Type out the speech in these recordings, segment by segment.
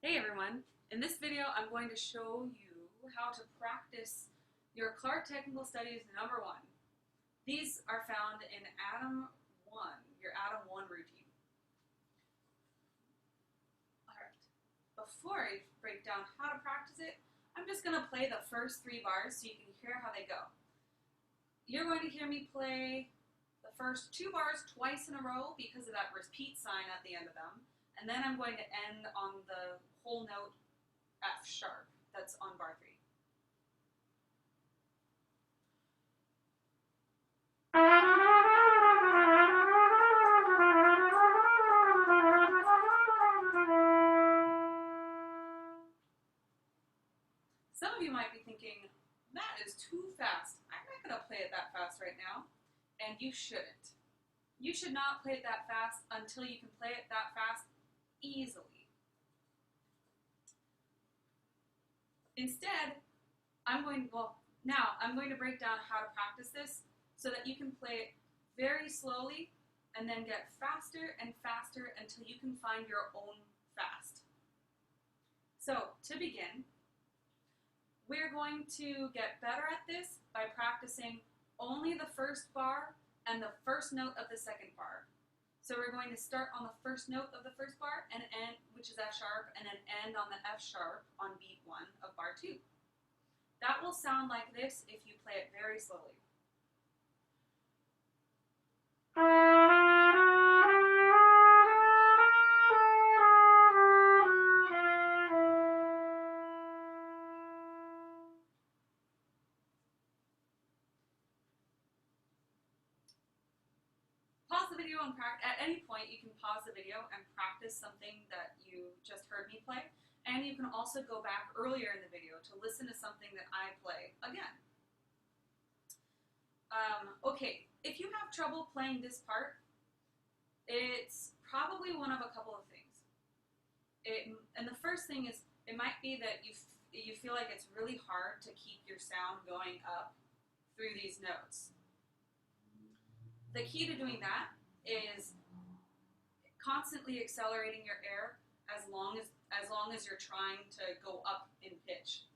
Hey everyone! In this video I'm going to show you how to practice your Clarke Technical Studies number 1. These are found in Atom 1, your Atom 1 routine. Alright, before I break down how to practice it, I'm just going to play the first 3 bars so you can hear how they go. You're going to hear me play the first 2 bars twice in a row because of that repeat sign at the end of them. And then I'm going to end on the whole note F sharp that's on bar 3. Some of you might be thinking, that is too fast. I'm not going to play it that fast right now. And you shouldn't. You should not play it that fast until you can play it that fast easily. Instead, I'm going to break down how to practice this so that you can play it very slowly and then get faster and faster until you can find your own fast. So, to begin, we're going to get better at this by practicing only the first bar and the first note of the second bar. So we're going to start on the first note of the first bar, and end, which is F sharp, and then end on the F sharp on beat 1 of bar 2. That will sound like this if you play it very slowly. Pause the video and at any point you can pause the video and practice something that you just heard me play, and you can also go back earlier in the video to listen to something that I play again. Okay, if you have trouble playing this part, it's probably one of a couple of things. And the first thing is, it might be that you feel like it's really hard to keep your sound going up through these notes. The key to doing that is constantly accelerating your air as long as you're trying to go up in pitch.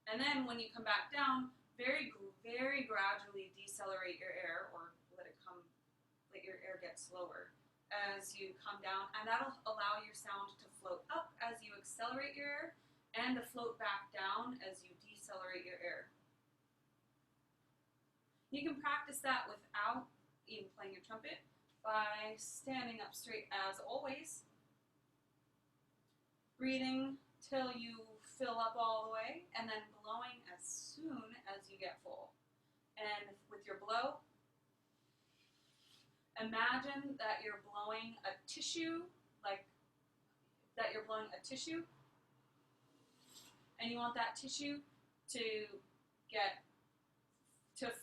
And then when you come back down, very gradually decelerate your air, or let your air get slower as you come down, and that'll allow your sound to float up as you accelerate your air and to float back down as you decelerate your air. You can practice that without even playing your trumpet by standing up straight as always, breathing till you fill up all the way, and then blowing as soon as you get full. And with your blow, imagine that you're blowing a tissue, and you want that tissue to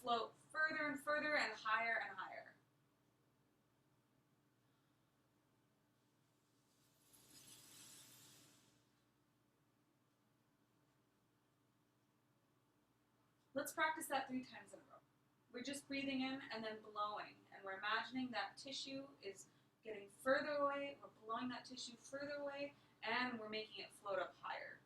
float further and further and higher and higher. Let's practice that 3 times in a row. We're just breathing in and then blowing, and we're imagining that tissue is getting further away, we're blowing that tissue further away, and we're making it float up higher.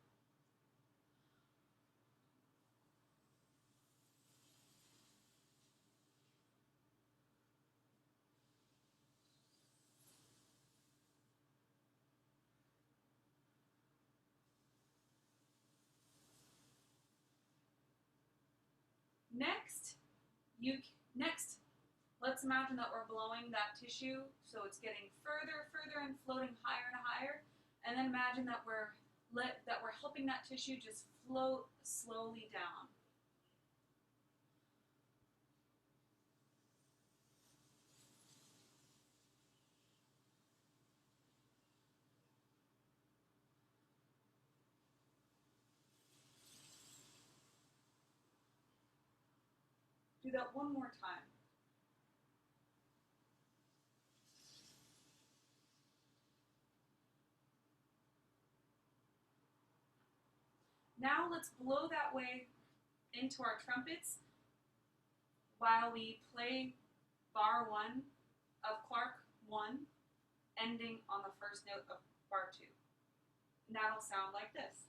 Next, let's imagine that we're blowing that tissue so it's getting further and floating higher and higher, and then imagine that we're helping that tissue just float slowly down. Do that one more time. Now let's blow that way into our trumpets while we play bar 1 of Clarke 1, ending on the first note of bar 2. And that'll sound like this.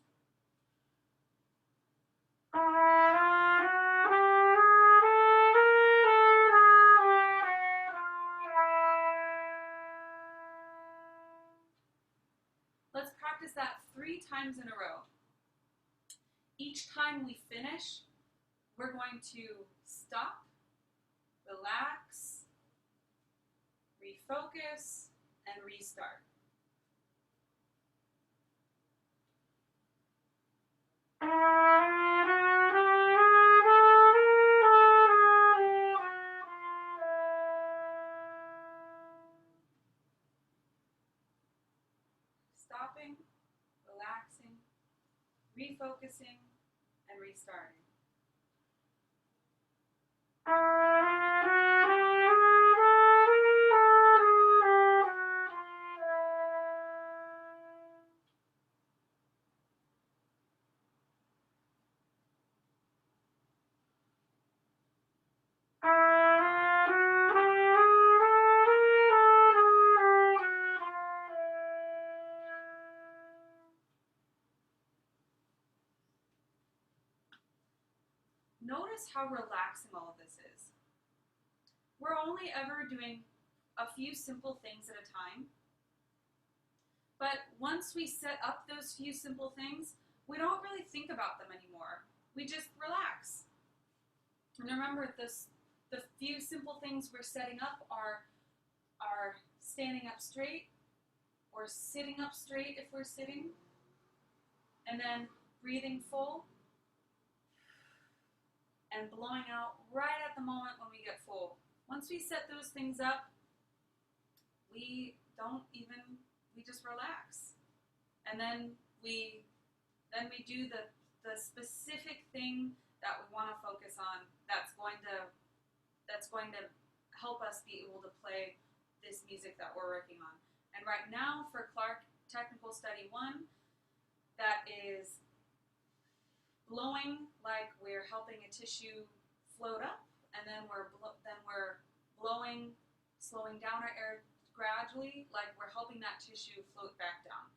Let's practice that 3 times in a row. Each time we finish, we're going to stop, relax, refocus, and restart. Stopping, relaxing, refocusing, and restarting. Notice how relaxing all of this is. We're only ever doing a few simple things at a time, but once we set up those few simple things, we don't really think about them anymore. We just relax. And remember, the few simple things we're setting up are standing up straight or sitting up straight if we're sitting, and then breathing full and blowing out right at the moment when we get full. Once we set those things up, we just relax. And then we do the specific thing that we want to focus on that's going to help us be able to play this music that we're working on. And right now for Clarke Technical Study 1, that is blowing like we're helping a tissue float up, and then we're blowing, slowing down our air gradually, like we're helping that tissue float back down.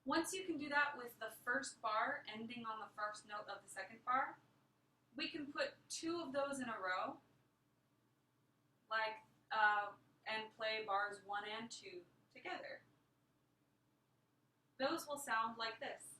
Once you can do that with the first bar ending on the first note of the second bar, we can put 2 of those in a row, and play bars 1 and 2 together. Those will sound like this.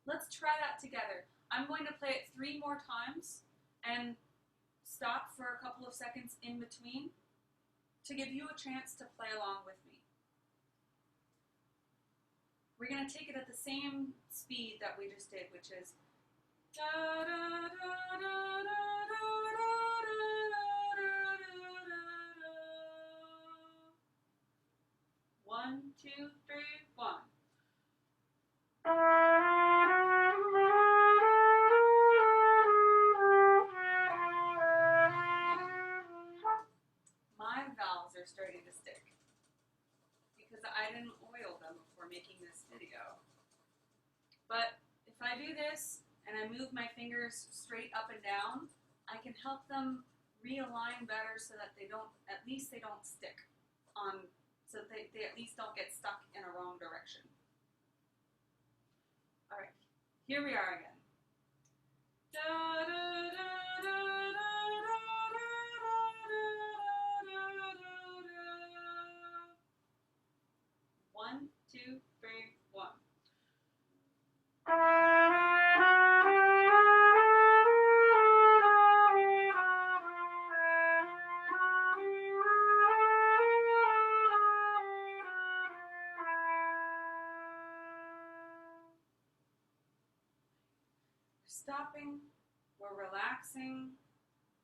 Let's try that together. I'm going to play it 3 more times and stop for a couple of seconds in between to give you a chance to play along with me. We're going to take it at the same speed that we just did, which is 1, 2, 3, 1. My vowels are starting to stick because I didn't oil them before making this video. But if I do this and I move my fingers straight up and down, I can help them realign better so that at least they don't stick on, so they at least don't get stuck in a wrong direction. All right, here we are again. One, two, three, 1. Stopping, we're relaxing,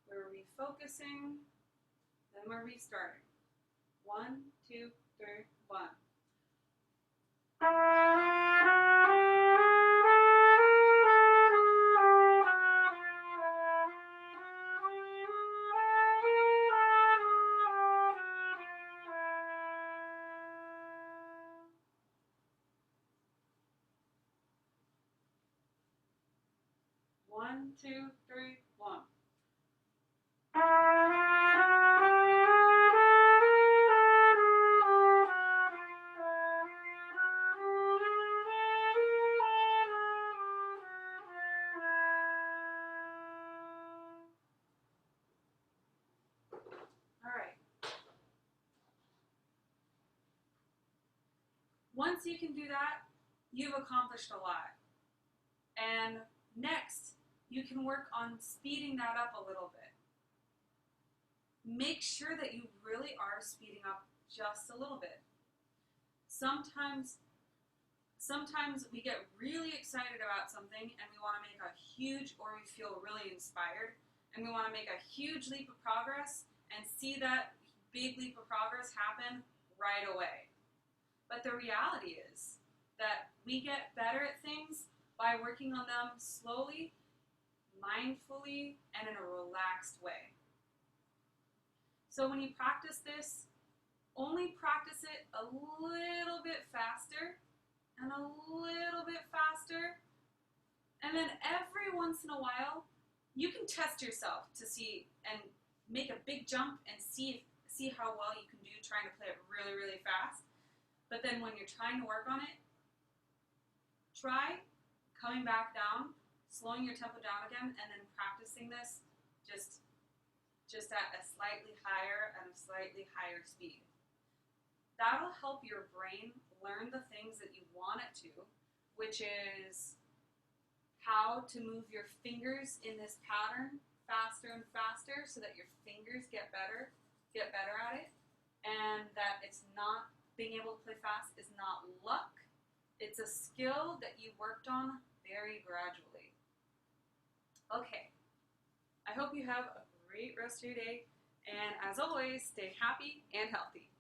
we're refocusing, then we're restarting. 1, 2, 3, 1. 1, 2, 3, 1. All right. Once you can do that, you've accomplished a lot. And next, you can work on speeding that up a little bit. Make sure that you really are speeding up just a little bit. Sometimes we get really excited about something and we want to make a huge, or we feel really inspired, and we want to make a huge leap of progress and see that big leap of progress happen right away. But the reality is that we get better at things by working on them slowly, mindfully, and in a relaxed way. So when you practice this, only practice it a little bit faster and a little bit faster. And then every once in a while, you can test yourself to see and make a big jump and see how well you can do trying to play it really, really fast. But then when you're trying to work on it, try coming back down, slowing your tempo down again, and then practicing this just at a slightly higher speed. That'll help your brain learn the things that you want it to, which is how to move your fingers in this pattern faster and faster so that your fingers get better at it, and that it's not being able to play fast is not luck. It's a skill that you worked on very gradually. Okay, I hope you have a great rest of your day, and as always, stay happy and healthy.